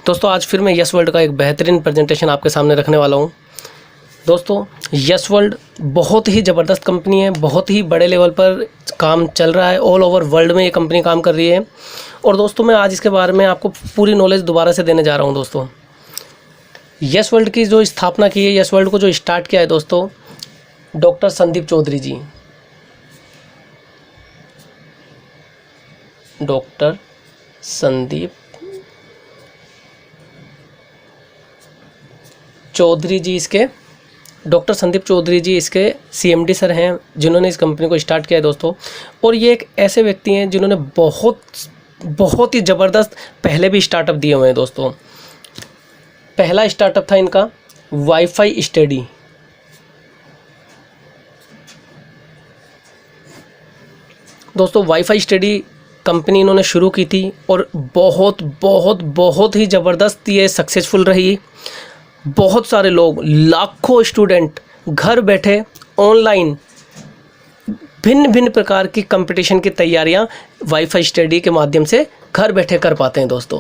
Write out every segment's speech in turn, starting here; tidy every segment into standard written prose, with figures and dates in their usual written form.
दोस्तों आज फिर मैं यस वर्ल्ड का एक बेहतरीन प्रेजेंटेशन आपके सामने रखने वाला हूं। दोस्तों यस वर्ल्ड बहुत ही ज़बरदस्त कंपनी है, बहुत ही बड़े लेवल पर काम चल रहा है, ऑल ओवर वर्ल्ड में ये कंपनी काम कर रही है। और दोस्तों मैं आज इसके बारे में आपको पूरी नॉलेज दोबारा से देने जा रहा हूं। दोस्तों यस वर्ल्ड की जो स्थापना की है, यस वर्ल्ड को जो स्टार्ट किया है दोस्तों, डॉक्टर संदीप चौधरी जी। डॉक्टर संदीप चौधरी जी डॉक्टर संदीप चौधरी जी इसके सीएमडी सर हैं, जिन्होंने इस कंपनी को स्टार्ट किया है दोस्तों। और ये एक ऐसे व्यक्ति हैं जिन्होंने बहुत ही ज़बरदस्त पहले भी स्टार्टअप दिए हुए हैं दोस्तों। पहला स्टार्टअप था इनका वाईफाई स्टडी। दोस्तों वाईफाई स्टडी कंपनी इन्होंने शुरू की थी और बहुत ही ज़बरदस्त ये सक्सेसफुल रही। बहुत सारे लोग, लाखों स्टूडेंट घर बैठे ऑनलाइन भिन्न भिन्न प्रकार की कंपटीशन की तैयारियां वाईफाई स्टडी के माध्यम से घर बैठे कर पाते हैं दोस्तों।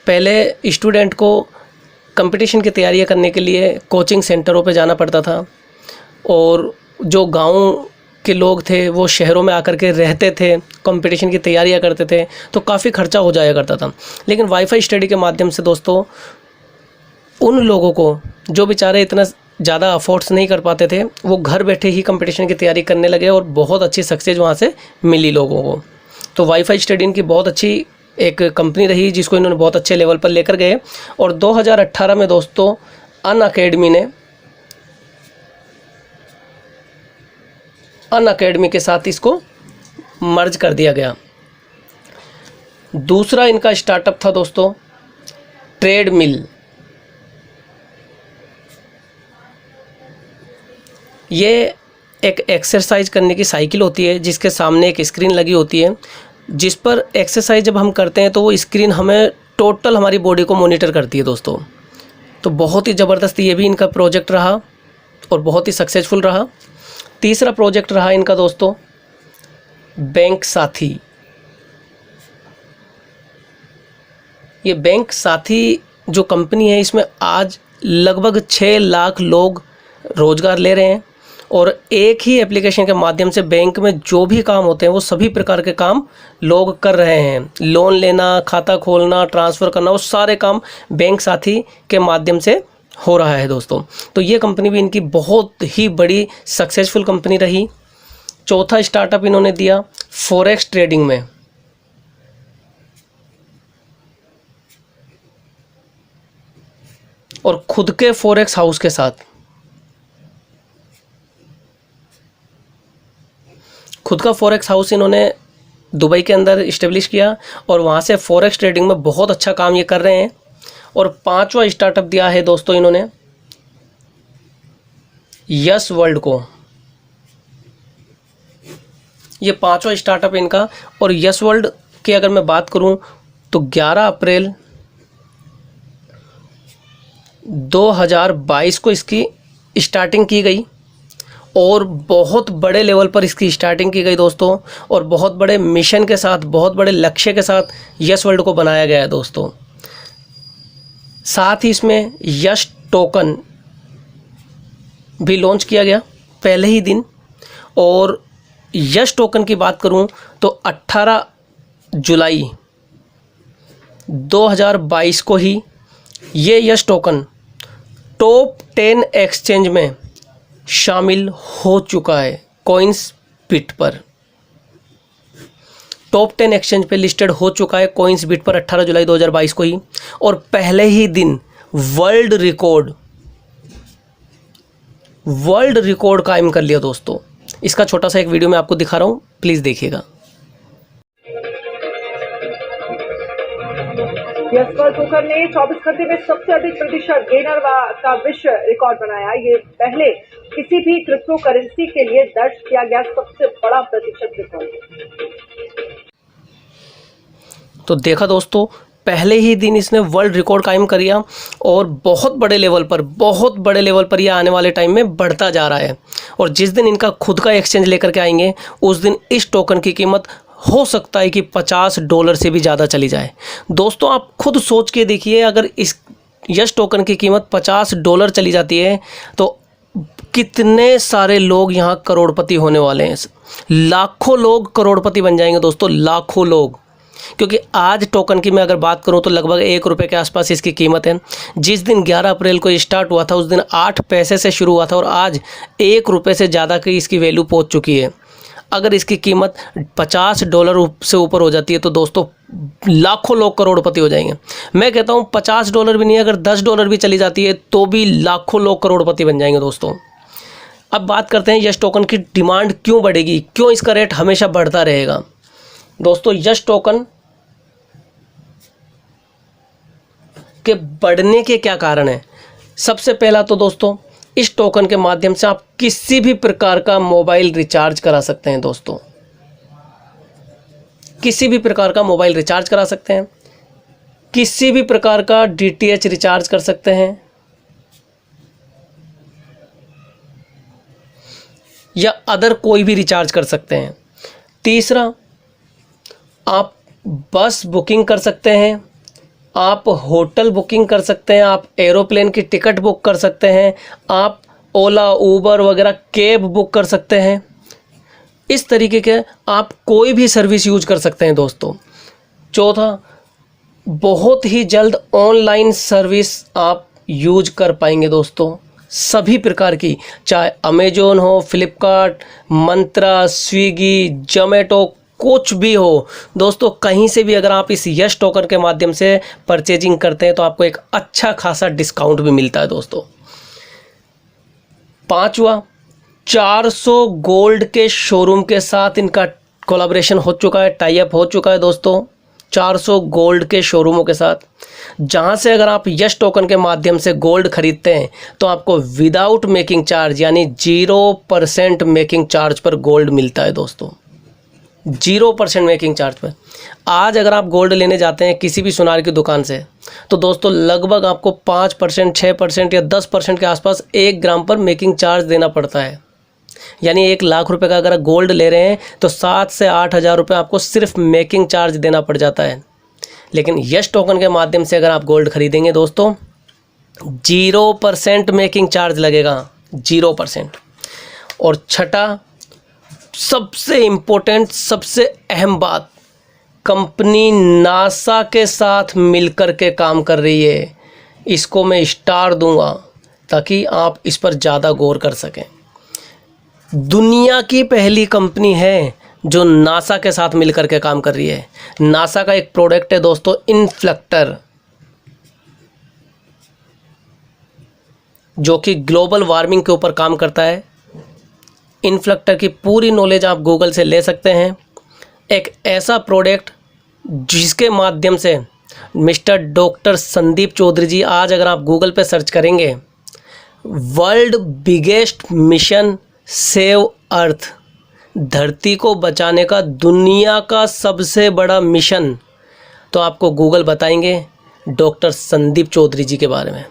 पहले स्टूडेंट को कंपटीशन की तैयारियां करने के लिए कोचिंग सेंटरों पे जाना पड़ता था, और जो गांव के लोग थे वो शहरों में आकर के रहते थे, कंपटीशन की तैयारियां करते थे, तो काफ़ी खर्चा हो जाया करता था। लेकिन वाईफाई स्टडी के माध्यम से दोस्तों उन लोगों को जो बेचारे इतना ज़्यादा अफोर्ड्स नहीं कर पाते थे, वो घर बैठे ही कंपटीशन की तैयारी करने लगे और बहुत अच्छी सक्सेस वहाँ से मिली लोगों को। तो वाईफाई स्टडी इनकी बहुत अच्छी एक कंपनी रही, जिसको इन्होंने बहुत अच्छे लेवल पर लेकर गए। और 2018 में दोस्तों अनअकैडमी के साथ इसको मर्ज कर दिया गया। दूसरा इनका स्टार्टअप था दोस्तों ट्रेडमिल। ये एक एक्सरसाइज करने की साइकिल होती है, जिसके सामने एक स्क्रीन लगी होती है, जिस पर एक्सरसाइज जब हम करते हैं तो वो स्क्रीन हमें टोटल हमारी बॉडी को मॉनिटर करती है दोस्तों। तो बहुत ही ज़बरदस्त ये भी इनका प्रोजेक्ट रहा और बहुत ही सक्सेसफुल रहा। तीसरा प्रोजेक्ट रहा इनका दोस्तों बैंक साथी। ये बैंक साथी जो कंपनी है, इसमें आज लगभग 6 लाख लोग रोज़गार ले रहे हैं, और एक ही एप्लीकेशन के माध्यम से बैंक में जो भी काम होते हैं वो सभी प्रकार के काम लोग कर रहे हैं। लोन लेना, खाता खोलना, ट्रांसफ़र करना, वो सारे काम बैंक साथी के माध्यम से हो रहा है दोस्तों। तो ये कंपनी भी इनकी बहुत ही बड़ी सक्सेसफुल कंपनी रही। चौथा स्टार्टअप इन्होंने दिया फॉरेक्स ट्रेडिंग में। और खुद के फॉरेक्स हाउस के साथ, खुद का फॉरेक्स हाउस इन्होंने दुबई के अंदर इस्टेब्लिश किया, और वहाँ से फॉरेक्स ट्रेडिंग में बहुत अच्छा काम ये कर रहे हैं। और पांचवा स्टार्टअप दिया है दोस्तों इन्होंने यस वर्ल्ड को। ये पांचवा स्टार्टअप इनका। और यस वर्ल्ड की अगर मैं बात करूं तो 11 अप्रैल 2022 को इसकी स्टार्टिंग की गई, और बहुत बड़े लेवल पर इसकी स्टार्टिंग की गई दोस्तों। और बहुत बड़े मिशन के साथ, बहुत बड़े लक्ष्य के साथ यस वर्ल्ड को बनाया गया है दोस्तों। साथ ही इसमें यस टोकन भी लॉन्च किया गया पहले ही दिन। और यस टोकन की बात करूं तो 18 जुलाई 2022 को ही ये यस टोकन टॉप 10 एक्सचेंज में शामिल हो चुका है। कॉइन्सबिट पर टॉप 10 एक्सचेंज पे लिस्टेड हो चुका है कॉइन्सबिट पर 18 जुलाई 2022 को ही। और पहले ही दिन वर्ल्ड रिकॉर्ड कायम कर लिया दोस्तों। इसका छोटा सा एक वीडियो मैं आपको दिखा रहा हूं, प्लीज़ देखिएगा। यस वर्ल्ड टोकन ने 24 घंटे में सबसे अधिक प्रतिशत गेनर का विश्व रिकॉर्ड बनाया। ये पहले किसी भी क्रिप्टो करेंसी के लिए दर्ज किया गया सबसे बड़ा प्रतिशत रिकॉर्ड। तो देखा दोस्तों, पहले ही दिन इसने वर्ल्ड रिकॉर्ड कायम कर लिया, और बहुत बड़े लेवल पर ये आने वाले टाइम में बढ़ता जा रहा है। और जिस दिन इनका खुद का एक्सचेंज लेकर के आएंगे, उस दिन इस टोकन की कीमत हो सकता है कि $50 से भी ज़्यादा चली जाए। दोस्तों आप खुद सोच के देखिए, अगर इस यस टोकन की कीमत $50 चली जाती है तो कितने सारे लोग यहाँ करोड़पति होने वाले हैं। लाखों लोग करोड़पति बन जाएंगे दोस्तों, लाखों लोग। क्योंकि आज टोकन की मैं अगर बात करूं तो लगभग ₹1 के आसपास इसकी कीमत है। जिस दिन 11 अप्रैल को स्टार्ट हुआ था उस दिन 8 पैसे से शुरू हुआ था और आज ₹1 से ज़्यादा की इसकी वैल्यू पहुंच चुकी है। अगर इसकी कीमत $50 से ऊपर हो जाती है तो दोस्तों लाखों लोग करोड़पति हो जाएंगे। मैं कहता हूं $50 भी नहीं, अगर $10 भी चली जाती है तो भी लाखों लोग करोड़पति बन जाएंगे दोस्तों। अब बात करते हैं यस टोकन की डिमांड क्यों बढ़ेगी, क्यों इसका रेट हमेशा बढ़ता रहेगा। दोस्तों यस टोकन के बढ़ने के क्या कारण हैं। सबसे पहला तो दोस्तों इस टोकन के माध्यम से आप किसी भी प्रकार का मोबाइल रिचार्ज करा सकते हैं। दोस्तों किसी भी प्रकार का मोबाइल रिचार्ज करा सकते हैं, किसी भी प्रकार का DTH रिचार्ज कर सकते हैं या अदर कोई भी रिचार्ज कर सकते हैं। तीसरा, आप बस बुकिंग कर सकते हैं, आप होटल बुकिंग कर सकते हैं, आप एरोप्लेन की टिकट बुक कर सकते हैं, आप ओला ऊबर वगैरह कैब बुक कर सकते हैं। इस तरीके के आप कोई भी सर्विस यूज कर सकते हैं दोस्तों। चौथा, बहुत ही जल्द ऑनलाइन सर्विस आप यूज कर पाएंगे दोस्तों, सभी प्रकार की, चाहे अमेजोन हो, फ्लिपकार्ट, मंत्रा, स्विगी, जोमेटो, कुछ भी हो दोस्तों, कहीं से भी अगर आप इस यस टोकन के माध्यम से परचेजिंग करते हैं तो आपको एक अच्छा खासा डिस्काउंट भी मिलता है दोस्तों। पांचवा, 400 गोल्ड के शोरूम के साथ इनका कोलैबोरेशन हो चुका है, टाई अप हो चुका है दोस्तों, 400 गोल्ड के शोरूमों के साथ, जहां से अगर आप यस टोकन के माध्यम से गोल्ड खरीदते हैं तो आपको विदाउट मेकिंग चार्ज यानी 0% मेकिंग चार्ज पर गोल्ड मिलता है दोस्तों, 0% मेकिंग चार्ज पर। आज अगर आप गोल्ड लेने जाते हैं किसी भी सुनार की दुकान से तो दोस्तों लगभग आपको 5%, 6% या 10% के आसपास 1 ग्राम पर मेकिंग चार्ज देना पड़ता है। यानी 1 लाख रुपए का अगर गोल्ड ले रहे हैं तो 7 से 8 हज़ार रुपये आपको सिर्फ मेकिंग चार्ज देना पड़ जाता है। लेकिन यस टोकन के माध्यम से अगर आप गोल्ड खरीदेंगे दोस्तों 0% मेकिंग चार्ज लगेगा, 0%। और छठा, सबसे इम्पोर्टेंट, सबसे अहम बात, कंपनी नासा के साथ मिलकर के काम कर रही है। इसको मैं स्टार दूंगा ताकि आप इस पर ज़्यादा गौर कर सकें। दुनिया की पहली कंपनी है जो नासा के साथ मिलकर के काम कर रही है। नासा का एक प्रोडक्ट है दोस्तों इनफ्लेक्टर, जो कि ग्लोबल वार्मिंग के ऊपर काम करता है। इनफ्लेक्टर की पूरी नॉलेज आप गूगल से ले सकते हैं। एक ऐसा प्रोडक्ट जिसके माध्यम से मिस्टर डॉक्टर संदीप चौधरी जी, आज अगर आप गूगल पे सर्च करेंगे world biggest mission save earth, धरती को बचाने का दुनिया का सबसे बड़ा मिशन, तो आपको गूगल बताएंगे डॉक्टर संदीप चौधरी जी के बारे में।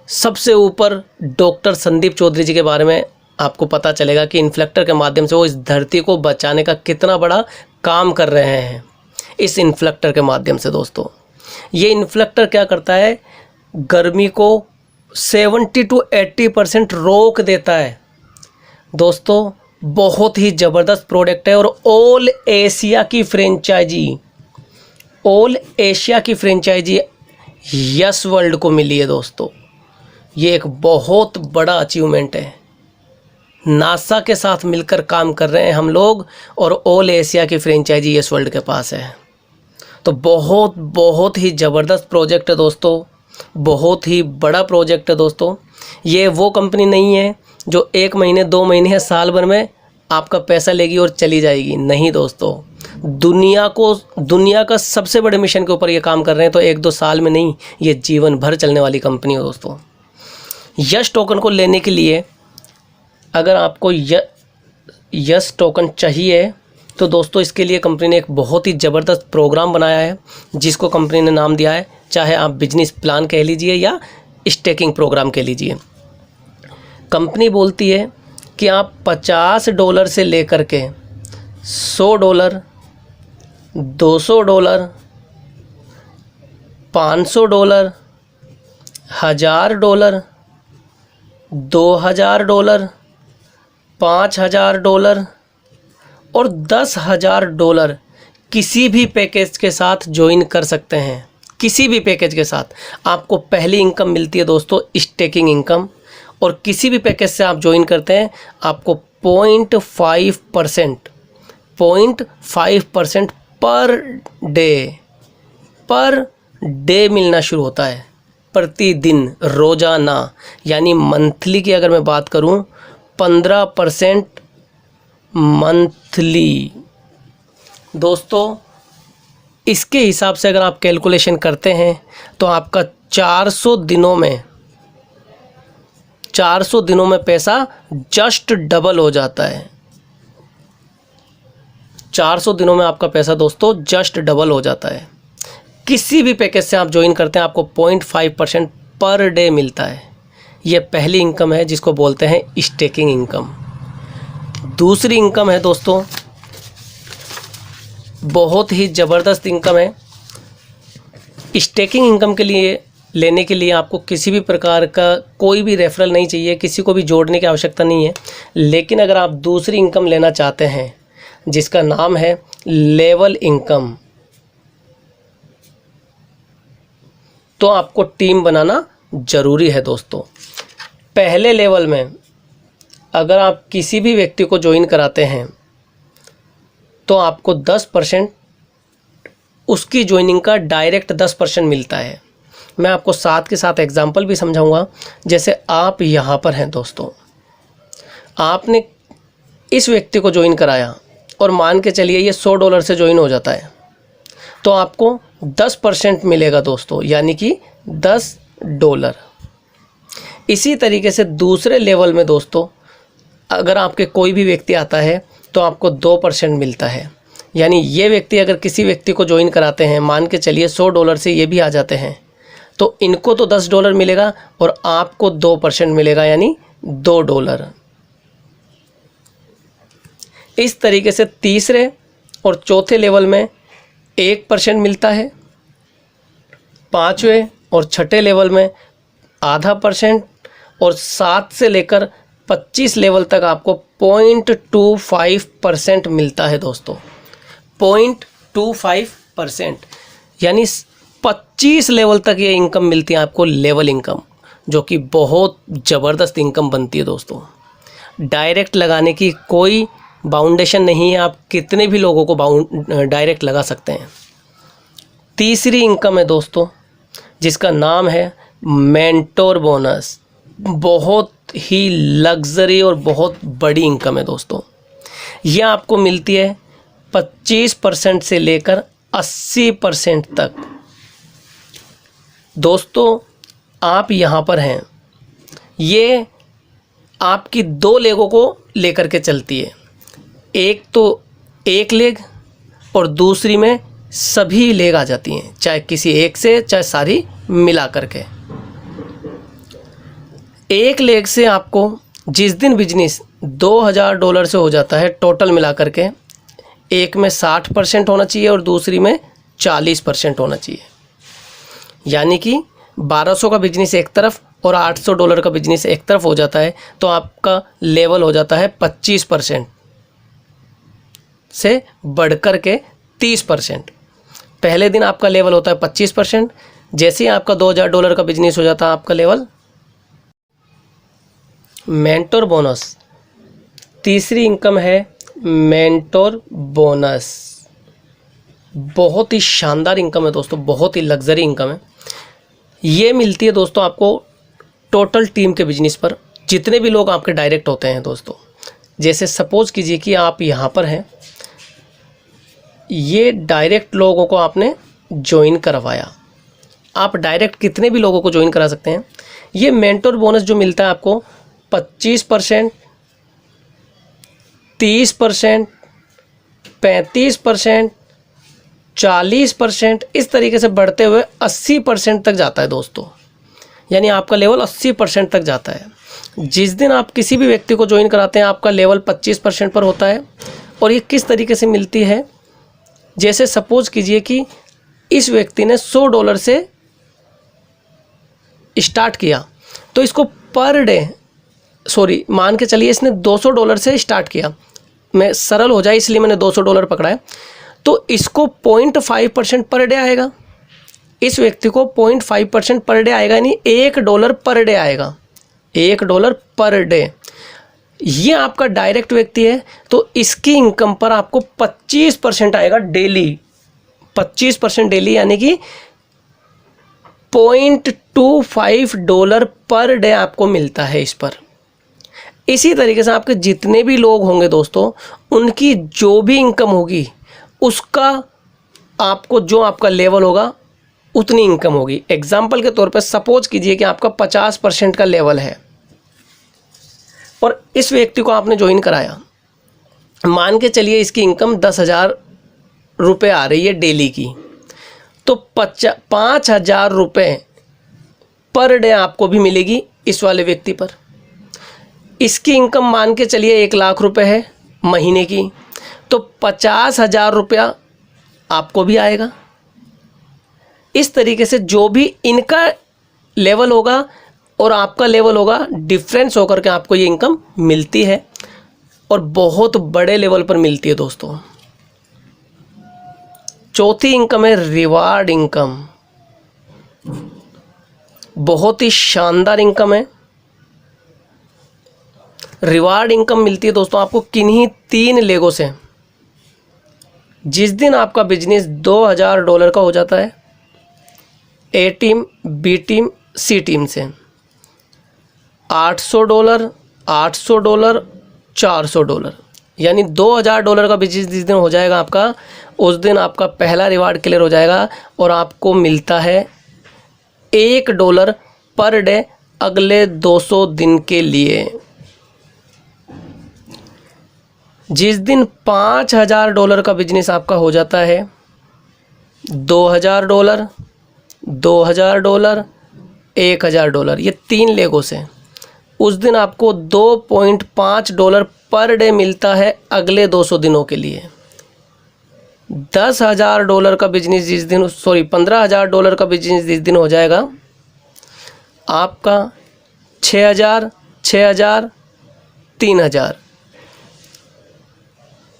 सबसे ऊपर डॉक्टर संदीप चौधरी जी के बारे में आपको पता चलेगा कि इन्फ्लेक्टर के माध्यम से वो इस धरती को बचाने का कितना बड़ा काम कर रहे हैं। इस इन्फ्लेक्टर के माध्यम से दोस्तों, ये इन्फ्लेक्टर क्या करता है, गर्मी को 70 to 80% रोक देता है दोस्तों। बहुत ही ज़बरदस्त प्रोडक्ट है और ऑल एशिया की फ्रेंचाइजी यस वर्ल्ड को मिली है दोस्तों। ये एक बहुत बड़ा अचीवमेंट है। नासा के साथ मिलकर काम कर रहे हैं हम लोग और ऑल एशिया की फ्रेंचाइजी यस वर्ल्ड के पास है। तो बहुत ही ज़बरदस्त प्रोजेक्ट है दोस्तों, बहुत ही बड़ा प्रोजेक्ट है दोस्तों। ये वो कंपनी नहीं है जो 1 महीने 2 महीने या साल भर में आपका पैसा लेगी और चली जाएगी। नहीं दोस्तों, दुनिया का सबसे बड़े मिशन के ऊपर ये काम कर रहे हैं। तो 1-2 साल में नहीं, ये जीवन भर चलने वाली कंपनी है दोस्तों। यस टोकन को लेने के लिए अगर आपको यस टोकन चाहिए तो दोस्तों इसके लिए कंपनी ने एक बहुत ही ज़बरदस्त प्रोग्राम बनाया है, जिसको कंपनी ने नाम दिया है, चाहे आप बिजनेस प्लान कह लीजिए या स्टेकिंग प्रोग्राम कह लीजिए। कंपनी बोलती है कि आप $50 से लेकर के $100, $200, $500, $1000, $2000, $5000 और $10,000 किसी भी पैकेज के साथ ज्वाइन कर सकते हैं। किसी भी पैकेज के साथ आपको पहली इनकम मिलती है दोस्तों स्टेकिंग इनकम, और किसी भी पैकेज से आप ज्वाइन करते हैं आपको 0.5% पर डे मिलना शुरू होता है, प्रतिदिन, रोज़ाना। यानी मंथली की अगर मैं बात करूं 15% मंथली। दोस्तों इसके हिसाब से अगर आप कैलकुलेशन करते हैं तो आपका 400 दिनों में पैसा जस्ट डबल हो जाता है। 400 दिनों में आपका पैसा दोस्तों जस्ट डबल हो जाता है। किसी भी पैकेज से आप ज्वाइन करते हैं आपको 0.5% पर डे मिलता है। ये पहली इनकम है जिसको बोलते हैं स्टेकिंग इनकम। दूसरी इनकम है दोस्तों, बहुत ही ज़बरदस्त इनकम है। स्टेकिंग इनकम के लिए लेने के लिए आपको किसी भी प्रकार का कोई भी रेफरल नहीं चाहिए, किसी को भी जोड़ने की आवश्यकता नहीं है। लेकिन अगर आप दूसरी इनकम लेना चाहते हैं जिसका नाम है लेवल इनकम, तो आपको टीम बनाना ज़रूरी है दोस्तों। पहले लेवल में अगर आप किसी भी व्यक्ति को ज्वाइन कराते हैं तो आपको 10% उसकी ज्वाइनिंग का डायरेक्ट 10% मिलता है। मैं आपको साथ के साथ एग्जांपल भी समझाऊंगा। जैसे आप यहाँ पर हैं दोस्तों, आपने इस व्यक्ति को ज्वाइन कराया और मान के चलिए ये $100 से ज्वाइन हो जाता है, तो आपको 10% मिलेगा दोस्तों, यानी कि $10। इसी तरीके से दूसरे लेवल में दोस्तों अगर आपके कोई भी व्यक्ति आता है तो आपको 2% मिलता है। यानी ये व्यक्ति अगर किसी व्यक्ति को ज्वाइन कराते हैं, मान के चलिए $100 से ये भी आ जाते हैं, तो इनको तो $10 मिलेगा और आपको 2% मिलेगा, यानी $2। इस तरीके से तीसरे और चौथे लेवल में 1% मिलता है, पाँचवें और छठे लेवल में ½ और 7 से लेकर 25 लेवल तक आपको 0.25% मिलता है दोस्तों। 0.25%, यानी 25 लेवल तक ये इनकम मिलती है आपको, लेवल इनकम, जो कि बहुत ज़बरदस्त इनकम बनती है दोस्तों। डायरेक्ट लगाने की कोई बाउंडेशन नहीं है, आप कितने भी लोगों को डायरेक्ट लगा सकते हैं। तीसरी इनकम है दोस्तों जिसका नाम है मेंटोर बोनस। बहुत ही लग्जरी और बहुत बड़ी इनकम है दोस्तों। यह आपको मिलती है 25% से लेकर 80% तक। दोस्तों आप यहाँ पर हैं, ये आपकी 2 लेगों को लेकर के चलती है। एक तो एक लेग और दूसरी में सभी लेग आ जाती हैं, चाहे किसी एक से चाहे सारी मिला करके। एक लेग से आपको जिस दिन बिजनेस $2000 से हो जाता है टोटल मिला करके, एक में 60% होना चाहिए और दूसरी में 40% होना चाहिए। यानी कि 1200 का बिजनेस एक तरफ और $800 का बिजनेस एक तरफ हो जाता है, तो आपका लेवल हो जाता है 25% से बढ़कर के 30%। पहले दिन आपका लेवल होता है 25%, जैसे ही आपका $2000 का बिजनेस हो जाता है आपका लेवल। मेंटोर बोनस, तीसरी इनकम है मेंटोर बोनस। बहुत ही शानदार इनकम है दोस्तों, बहुत ही लग्जरी इनकम है। ये मिलती है दोस्तों आपको टोटल टीम के बिजनेस पर, जितने भी लोग आपके डायरेक्ट होते हैं दोस्तों। जैसे सपोज कीजिए कि आप यहाँ पर हैं, ये डायरेक्ट लोगों को आपने ज्वाइन करवाया। आप डायरेक्ट कितने भी लोगों को ज्वाइन करा सकते हैं। ये मेंटोर बोनस जो मिलता है आपको 25%, 30%, 35%, 40%, इस तरीके से बढ़ते हुए 80% तक जाता है दोस्तों। यानी आपका लेवल 80% तक जाता है। जिस दिन आप किसी भी व्यक्ति को ज्वाइन कराते हैं आपका लेवल 25% पर होता है। और ये किस तरीके से मिलती है, जैसे सपोज कीजिए कि इस व्यक्ति ने $100 से स्टार्ट किया, तो इसको पर डे मान के चलिए इसने $200 से स्टार्ट किया, मैं सरल हो जाए इसलिए मैंने $200 पकड़ा है, तो इसको 0.5% पर डे आएगा। इस व्यक्ति को 0.5% पर डे आएगा, यानी $1 पर डे आएगा, $1 पर डे। ये आपका डायरेक्ट व्यक्ति है, तो इसकी इनकम पर आपको 25% आएगा डेली, 25% डेली, यानी कि $0.25 पर डे आपको मिलता है इस पर। इसी तरीके से आपके जितने भी लोग होंगे दोस्तों, उनकी जो भी इनकम होगी उसका आपको जो आपका लेवल होगा उतनी इनकम होगी। एग्जाम्पल के तौर पर सपोज कीजिए कि आपका 50% का लेवल है और इस व्यक्ति को आपने ज्वाइन कराया, मान के चलिए इसकी इनकम 10,000 रुपये आ रही है डेली की, तो 5,000 रुपये पर डे आपको भी मिलेगी इस वाले व्यक्ति पर। इसकी इनकम मान के चलिए 1 लाख रुपए है महीने की, तो 50,000 रुपया आपको भी आएगा। इस तरीके से जो भी इनका लेवल होगा और आपका लेवल होगा, डिफरेंस होकर के आपको ये इनकम मिलती है और बहुत बड़े लेवल पर मिलती है दोस्तों। चौथी इनकम है रिवार्ड इनकम, बहुत ही शानदार इनकम है। रिवार्ड इनकम मिलती है दोस्तों आपको किन्हीं 3 लेगों से। जिस दिन आपका बिजनेस $2,000 का हो जाता है, ए टीम, बी टीम, सी टीम से $800, $800, $400, यानी $2,000 का बिजनेस जिस दिन हो जाएगा आपका, उस दिन आपका पहला रिवार्ड क्लियर हो जाएगा और आपको मिलता है $1 पर डे अगले 200 दिन के लिए। जिस दिन $5,000 का बिजनेस आपका हो जाता है, $2,000, $2,000, $1,000, ये 3 लेगों से, उस दिन आपको $2.5 पर डे मिलता है अगले 200 दिनों के लिए। $10,000 का बिजनेस जिस दिन $15,000 का बिजनेस जिस दिन हो जाएगा, आपका 6,000, 6,000, 3,000।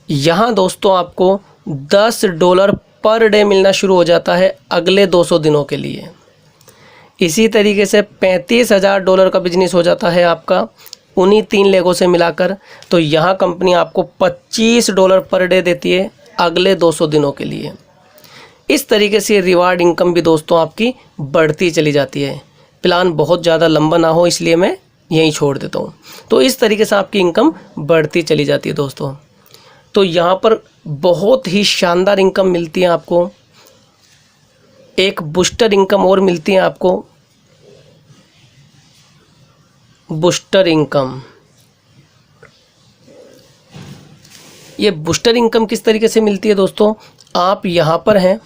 यहाँ दोस्तों आपको $10 पर डे मिलना शुरू हो जाता है अगले 200 दिनों के लिए। इसी तरीके से $35,000 का बिजनेस हो जाता है आपका उन्हीं 3 लेगों से मिलाकर, तो यहाँ कंपनी आपको $25 पर डे देती है अगले 200 दिनों के लिए। इस तरीके से रिवार्ड इनकम भी दोस्तों आपकी बढ़ती चली जाती है। प्लान बहुत ज़्यादा लंबा ना हो इसलिए मैं यहीं छोड़ देता हूँ। तो इस तरीके से आपकी इनकम बढ़ती चली जाती है दोस्तों। तो यहाँ पर बहुत ही शानदार इनकम मिलती है आपको। एक बूस्टर इनकम और मिलती है आपको, बूस्टर इनकम। ये बूस्टर इनकम किस तरीके से मिलती है दोस्तों, आप यहाँ पर हैं,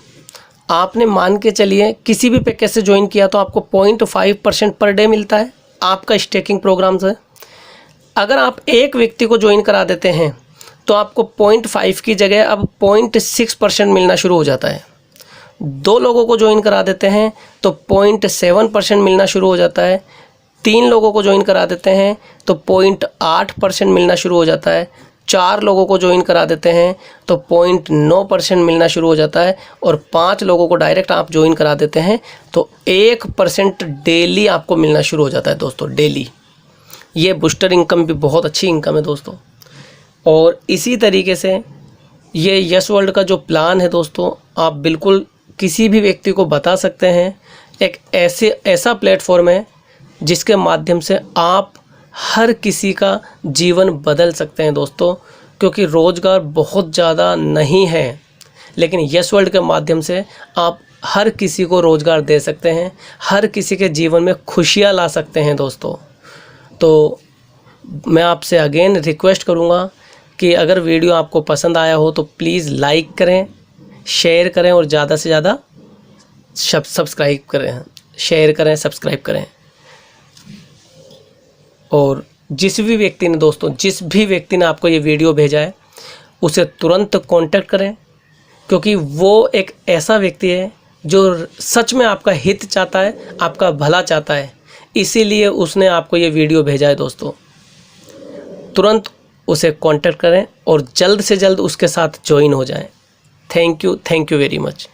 आपने मान के चलिए किसी भी पैकेज से ज्वाइन किया तो आपको 0.5% पर डे मिलता है आपका स्टेकिंग प्रोग्राम से। अगर आप एक व्यक्ति को ज्वाइन करा देते हैं तो आपको 0.5 की जगह अब 0.6% मिलना शुरू हो जाता है। 2 लोगों को ज्वाइन करा देते हैं तो 0.7% मिलना शुरू हो जाता है। 3 लोगों को ज्वाइन करा देते हैं तो 0.8% मिलना शुरू हो जाता है। 4 लोगों को ज्वाइन करा देते हैं तो 0.9% मिलना शुरू हो जाता है। और 5 लोगों को डायरेक्ट आप ज्वाइन करा देते हैं तो 1% डेली आपको मिलना शुरू हो जाता है दोस्तों, डेली। ये बूस्टर इनकम भी बहुत अच्छी इनकम है दोस्तों। और इसी तरीके से ये यस वर्ल्ड का जो प्लान है दोस्तों, आप बिल्कुल किसी भी व्यक्ति को बता सकते हैं। एक ऐसा प्लेटफॉर्म है जिसके माध्यम से आप हर किसी का जीवन बदल सकते हैं दोस्तों, क्योंकि रोज़गार बहुत ज़्यादा नहीं है, लेकिन यस वर्ल्ड के माध्यम से आप हर किसी को रोज़गार दे सकते हैं, हर किसी के जीवन में खुशियाँ ला सकते हैं दोस्तों। तो मैं आपसे अगेन रिक्वेस्ट करूँगा कि अगर वीडियो आपको पसंद आया हो तो प्लीज़ लाइक करें, शेयर करें और ज़्यादा से ज़्यादा सब्सक्राइब करें, शेयर करें, सब्सक्राइब करें। और जिस भी व्यक्ति ने आपको ये वीडियो भेजा है उसे तुरंत कांटेक्ट करें, क्योंकि वो एक ऐसा व्यक्ति है जो सच में आपका हित चाहता है, आपका भला चाहता है, इसीलिए उसने आपको ये वीडियो भेजा है। दोस्तों तुरंत उसे कांटेक्ट करें और जल्द से जल्द उसके साथ ज्वाइन हो जाएं। Thank you very much.